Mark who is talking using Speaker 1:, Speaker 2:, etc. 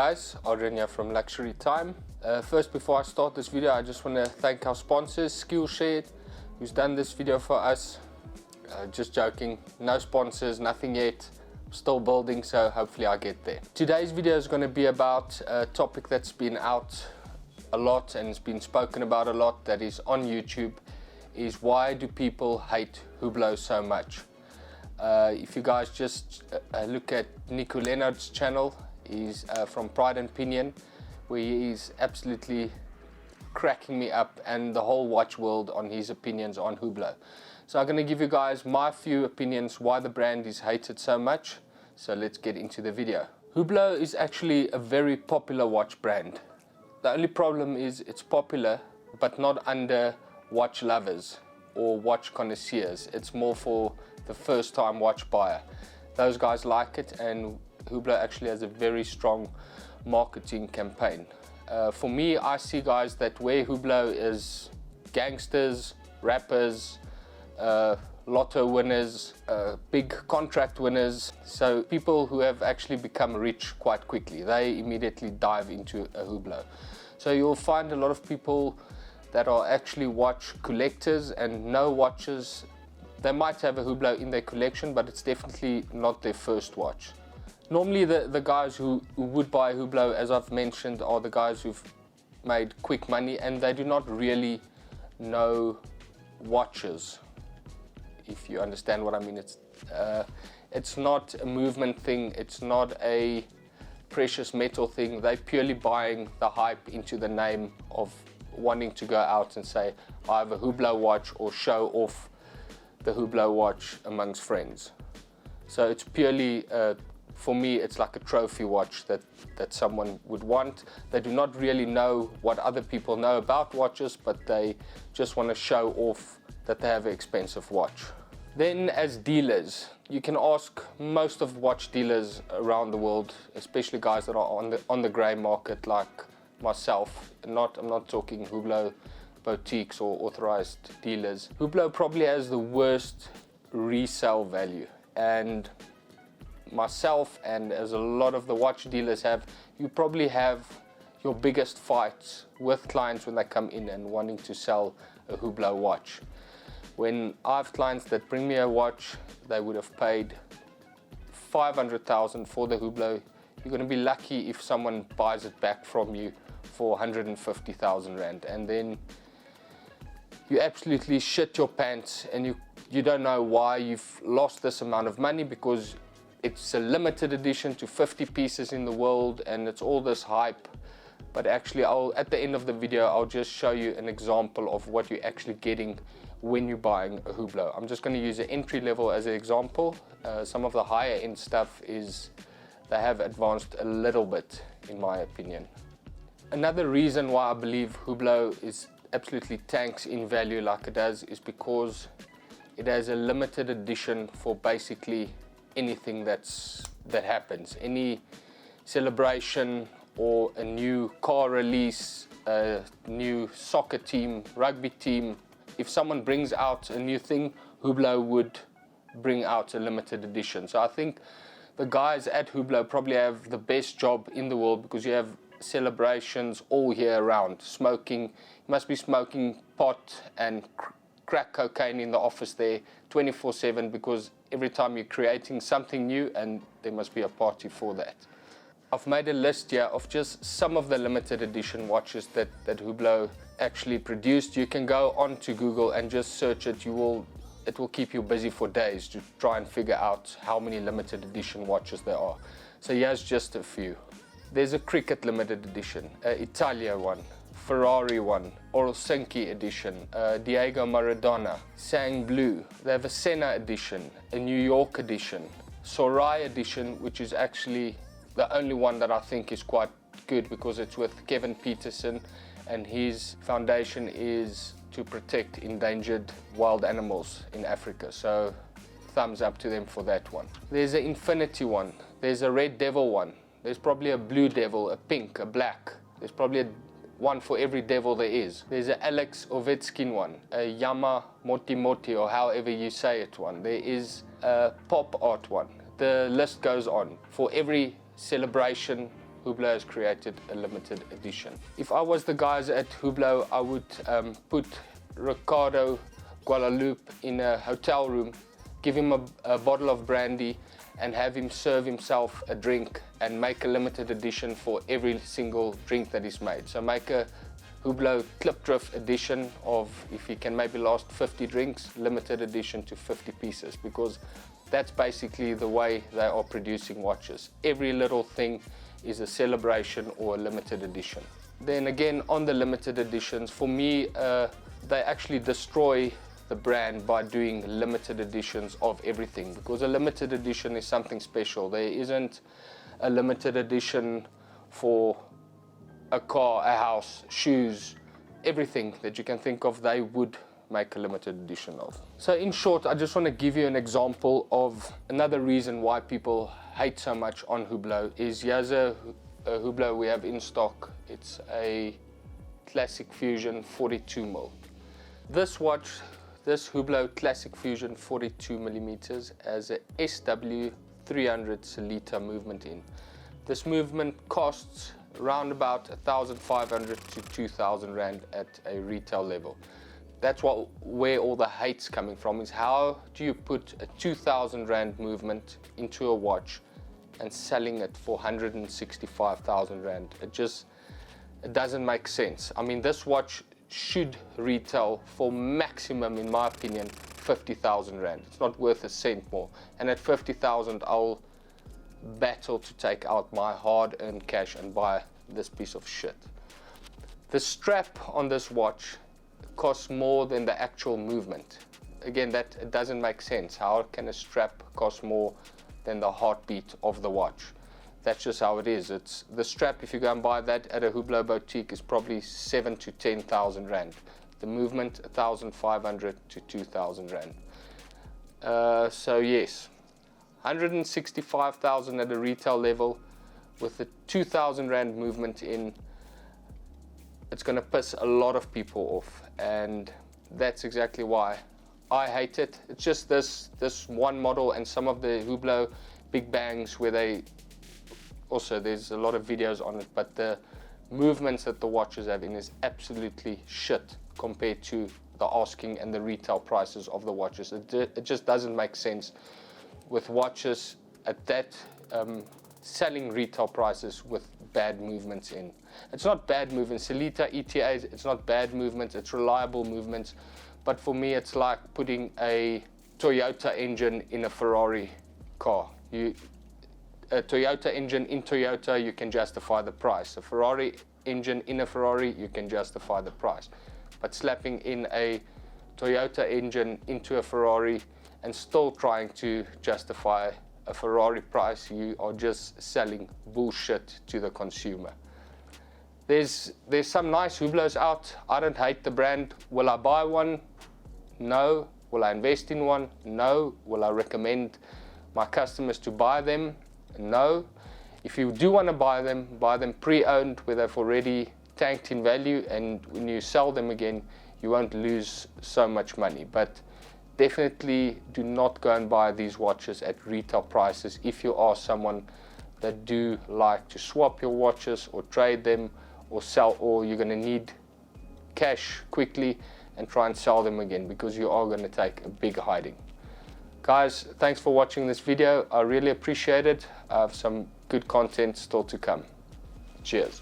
Speaker 1: guys, Adriaan here from Luxury Time. First, before I start this video, I just want to thank our sponsors, Skillshare, who's done this video for us. Just joking, no sponsors, nothing yet, still building, so hopefully I get there. Today's video is going to be about a topic that's been out a lot and it's been spoken about a lot, that is on YouTube, is why do people hate Hublot so much? If you guys just look at Nico Leonard's channel, he's from Pride and Pinion, where he's absolutely cracking me up and the whole watch world on his opinions on Hublot. So I'm going to give you guys my few opinions why the brand is hated so much. So let's get into the video. Hublot is actually a very popular watch brand. The only problem is it's popular, but not under watch lovers or watch connoisseurs. It's more for the first time watch buyer. Those guys like it, and Hublot actually has a very strong marketing campaign. For me, I see guys that wear Hublot as gangsters, rappers, lotto winners, big contract winners. So people who have actually become rich quite quickly, they immediately dive into a Hublot. So you'll find a lot of people that are actually watch collectors and know watches. They might have a Hublot in their collection, but it's definitely not their first watch. Normally the guys who would buy Hublot, as I've mentioned, are the guys who've made quick money and they do not really know watches, if you understand what I mean. It's not a movement thing, it's not a precious metal thing. They're purely buying the hype into the name of wanting to go out and say, I have a Hublot watch, or show off the Hublot watch amongst friends. So it's purely, for me, it's like a trophy watch that someone would want. They do not really know what other people know about watches, but they just want to show off that they have an expensive watch. Then as dealers, you can ask most of watch dealers around the world, especially guys that are on the grey market like myself. I'm not talking Hublot boutiques or authorized dealers. Hublot probably has the worst resale value, and myself and as a lot of the watch dealers have, you probably have your biggest fights with clients when they come in and wanting to sell a Hublot watch. When I have clients that bring me a watch, they would have paid 500,000 for the Hublot. You're going to be lucky if someone buys it back from you for 150,000 Rand, and then you absolutely shit your pants and you don't know why you've lost this amount of money, because it's a limited edition to 50 pieces in the world and it's all this hype. But actually, at the end of the video, I'll just show you an example of what you're actually getting when you're buying a Hublot. I'm just going to use an entry level as an example. Some of the higher end stuff is, they have advanced a little bit, in my opinion. Another reason why I believe Hublot is absolutely tanks in value like it does is because it has a limited edition for basically anything that happens. Any celebration or a new car release, a new soccer team, rugby team. If someone brings out a new thing, Hublot would bring out a limited edition. So I think the guys at Hublot probably have the best job in the world, because you have celebrations all year round. Smoking, you must be smoking pot and crack cocaine in the office there 24/7, because every time you're creating something new, and there must be a party for that. I've made a list here of just some of the limited edition watches that Hublot actually produced. You can go onto Google and just search it. It will keep you busy for days to try and figure out how many limited edition watches there are. So here's just a few. There's a cricket limited edition, Italia one, Ferrari one, Helsinki edition, Diego Maradona, Sang Blue. They have a Senna edition, a New York edition, Sorai edition, which is actually the only one that I think is quite good, because it's with Kevin Peterson and his foundation is to protect endangered wild animals in Africa. So thumbs up to them for that one. There's an Infinity one, there's a Red Devil one, there's probably a Blue Devil, a pink, a black. There's probably one for every devil there is. There's an Alex Ovechkin one, a Yama Moti Moti, or however you say it one. There is a pop art one. The list goes on. For every celebration Hublot has created a limited edition. If I was the guys at Hublot, I would put Ricardo Guadalupe in a hotel room, give him a bottle of brandy, and have him serve himself a drink and make a limited edition for every single drink that is made. So make a Hublot Clip Drift edition of, if he can maybe last 50 drinks, limited edition to 50 pieces, because that's basically the way they are producing watches. Every little thing is a celebration or a limited edition. Then again, on the limited editions, for me, they actually destroy the brand by doing limited editions of everything, because a limited edition is something special. There isn't a limited edition for a car, a house, shoes, everything that you can think of, they would make a limited edition of. So in short, I just want to give you an example of another reason why people hate so much on Hublot. Is here's a Hublot we have in stock. It's a Classic Fusion 42mm. This watch, this Hublot Classic Fusion 42mm, has a SW 300 Selita movement in. This movement costs around about 1,500 to 2,000 Rand at a retail level. That's where all the hate's coming from, is how do you put a 2,000 Rand movement into a watch and selling it for 165,000 Rand. It doesn't make sense. I mean, this watch should retail for maximum, in my opinion, 50,000 Rand. It's not worth a cent more. And at 50,000, I'll battle to take out my hard-earned cash and buy this piece of shit. The strap on this watch costs more than the actual movement. Again, that it doesn't make sense. How can a strap cost more than the heartbeat of the watch? That's just how it is. It's the strap, if you go and buy that at a Hublot boutique, is probably 7,000 to 10,000 Rand. The movement, 1,500 to 2,000 Rand. So yes, 165,000 at a retail level with the 2,000 Rand movement in. It's going to piss a lot of people off, and that's exactly why I hate it. It's just this one model and some of the Hublot Big Bangs where they also, there's a lot of videos on it, but the movements that the watches have in is absolutely shit compared to the asking and the retail prices of the watches. It just doesn't make sense with watches at that selling retail prices with bad movements in. It's not bad movements. Selita, ETAs, it's not bad movements, it's reliable movements. But for me, it's like putting a Toyota engine in a Ferrari car. A Toyota engine in Toyota, you can justify the price. A Ferrari engine in a Ferrari, you can justify the price. But slapping in a Toyota engine into a Ferrari and still trying to justify a Ferrari price, you are just selling bullshit to the consumer. There's some nice Hublots out. I don't hate the brand. Will I buy one? No. Will I invest in one? No. Will I recommend my customers to buy them? No. If you do want to buy them pre-owned where they've already tanked in value, and when you sell them again, you won't lose so much money. But definitely do not go and buy these watches at retail prices if you are someone that do like to swap your watches or trade them or sell, or you're going to need cash quickly and try and sell them again, because you are going to take a big hiding. Guys, thanks for watching this video. I really appreciate it. I have some good content still to come. Cheers.